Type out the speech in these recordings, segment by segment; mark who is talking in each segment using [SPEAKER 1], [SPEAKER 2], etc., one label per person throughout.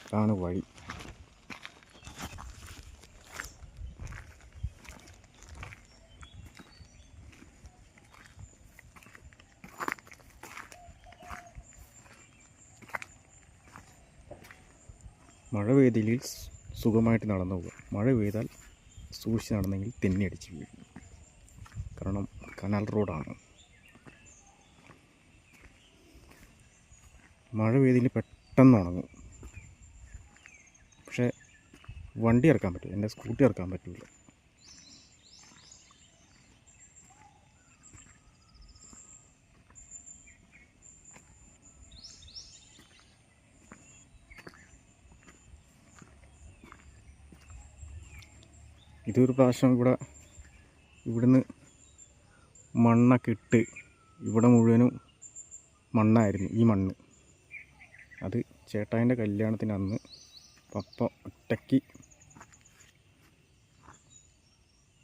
[SPEAKER 1] ഇതാണ് വഴി. മഴ പെയ്തിൽ സുഖമായിട്ട് നടന്നു പോകുക. മഴ പെയ്താൽ സൂക്ഷിച്ച് നടന്നെങ്കിൽ തെന്നി അടിച്ച് വീഴും. കാരണം കനാൽ റോഡാണ്. മഴ പെയ്തിൽ പെട്ടെന്ന് ഉണങ്ങും. പക്ഷേ വണ്ടി ഇറക്കാൻ പറ്റില്ല, എൻ്റെ സ്കൂട്ടി ഇറക്കാൻ പറ്റില്ല. ഇതൊരു പ്രാവശ്യം ഇവിടുന്ന് മണ്ണൊക്കെ ഇട്ട് ഇവിടെ മുഴുവനും മണ്ണായിരുന്നു. ഈ മണ്ണ് അത് ചേട്ടായിൻ്റെ കല്യാണത്തിന് അന്ന് പപ്പ ഒറ്റയ്ക്ക്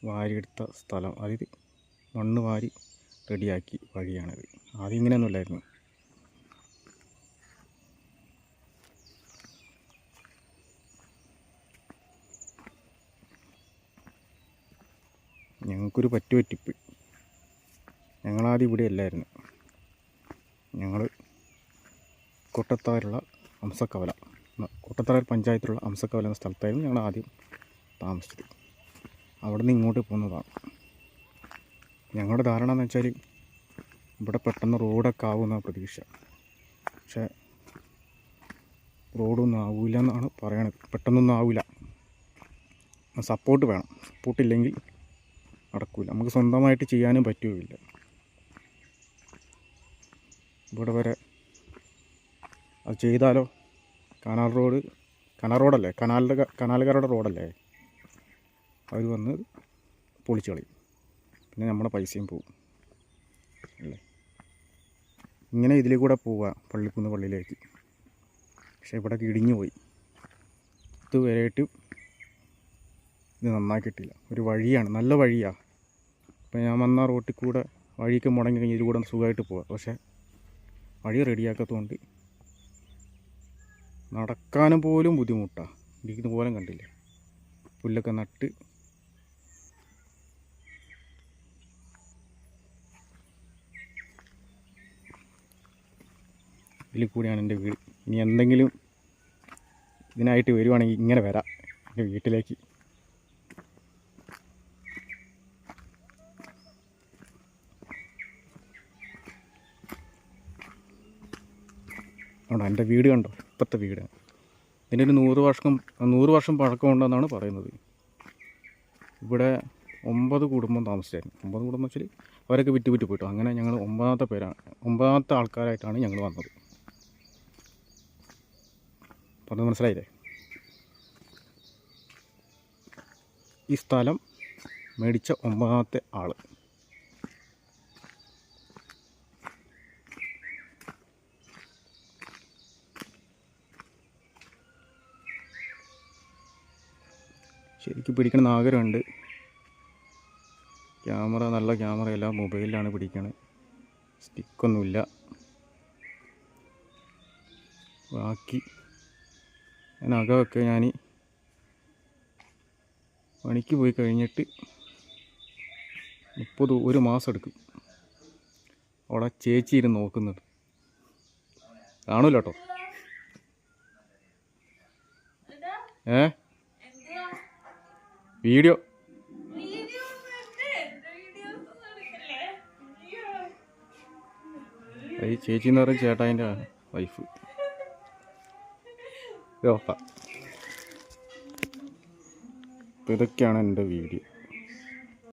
[SPEAKER 1] വാരിയെടുത്ത സ്ഥലം. അതിൽ മണ്ണ് വാരി റെഡിയാക്കി വഴിയാണത്. ആദ്യം ഇങ്ങനെയൊന്നുമില്ലായിരുന്നു. ഞങ്ങൾക്കൊരു പറ്റുപറ്റിപ്പ്. ഞങ്ങളാദ്യം ഇവിടെ അല്ലായിരുന്നു. ഞങ്ങൾ കൊട്ടത്താറുള്ള അംസക്കവല, കൊട്ടത്താറ പഞ്ചായത്തിലുള്ള അംസക്കവല എന്ന സ്ഥലത്തായിരുന്നു ഞങ്ങൾ ആദ്യം താമസിച്ചത്. അവിടെ നിന്ന് ഇങ്ങോട്ട് പോകുന്നതാണ്. ഞങ്ങളുടെ ധാരണ എന്ന് വെച്ചാൽ ഇവിടെ പെട്ടെന്ന് റോഡൊക്കെ ആവുമെന്ന പ്രതീക്ഷ. പക്ഷേ റോഡൊന്നും ആവില്ല എന്നാണ് പറയണത്. പെട്ടെന്നൊന്നും ആവില്ല. സപ്പോർട്ട് വേണം. സപ്പോർട്ടില്ലെങ്കിൽ നടക്കില്ല. നമുക്ക് സ്വന്തമായിട്ട് ചെയ്യാനും പറ്റുകയില്ല. ഇവിടെ വരെ അത് ചെയ്താലോ? കനാൽ റോഡല്ലേ, കനാലുകാരുടെ റോഡല്ലേ, അവർ വന്ന് പൊളിച്ച് കളയും. പിന്നെ നമ്മുടെ പൈസയും പോവും അല്ലേ. ഇങ്ങനെ ഇതിൽ കൂടെ പോവുക പള്ളിക്കുന്ന് പള്ളിയിലേക്ക്. പക്ഷേ ഇവിടെ ഇടിഞ്ഞു പോയി. ഇതുവരെയായിട്ട് ഇത് നന്നാക്കിയിട്ടില്ല. ഒരു വഴിയാണ്, നല്ല വഴിയാണ്. ഇപ്പം ഞാൻ വന്ന റോട്ടിൽ കൂടെ വഴിക്ക് മുടങ്ങി കഴിഞ്ഞ് ഇതിൽ കൂടെ സുഖമായിട്ട് പോകാം. പക്ഷേ വഴി റെഡിയാക്കാത്തതുകൊണ്ട് നടക്കാനും പോലും ബുദ്ധിമുട്ടാണ്. ഇരിക്കുന്ന പോലും കണ്ടില്ലേ, പുല്ലൊക്കെ നട്ട്. ഇതിൽ കൂടിയാണ് എൻ്റെ വീട്. ഇനി എന്തെങ്കിലും ഇതിനായിട്ട് വരുവാണെങ്കിൽ ഇങ്ങനെ വരാം എൻ്റെ വീട്ടിലേക്ക്. ആണോ എൻ്റെ വീട് കണ്ടോ? ഇപ്പോഴത്തെ വീട്. ഇതിൻ്റെ ഒരു 100 വർഷം പഴക്കമുണ്ടെന്നാണ് പറയുന്നത്. ഇവിടെ 9 കുടുംബം താമസിച്ചായിരുന്നു. 9 കുടുംബം വെച്ചാൽ അവരൊക്കെ വിറ്റ് പോയിട്ടു. അങ്ങനെ ഞങ്ങൾ 9ാമത്തെ ആൾക്കാരായിട്ടാണ് ഞങ്ങൾ വന്നത്. പറഞ്ഞത് മനസ്സിലായില്ലേ? ഈ സ്ഥലം മേടിച്ച 9ാമത്തെ ആൾ. ശരിക്കും പിടിക്കണമെന്ന് ആഗ്രഹമുണ്ട്. ക്യാമറ, നല്ല ക്യാമറയല്ല, മൊബൈലിലാണ് പിടിക്കണത്. സ്റ്റിക്കൊന്നുമില്ല. ബാക്കി അതിനകമൊക്കെ ഞാൻ പണിക്ക് പോയി കഴിഞ്ഞിട്ട് 1 മാസം എടുക്കും. അവിടെ ചേച്ചി ഇരുന്ന് നോക്കുന്നത് കാണൂല കേട്ടോ. വീഡിയോ ഈ ചേച്ചി എന്ന് പറയും ചേട്ടായിൻ്റെ വൈഫ്. അപ്പോൾ ഇതൊക്കെയാണ് എൻ്റെ വീഡിയോ.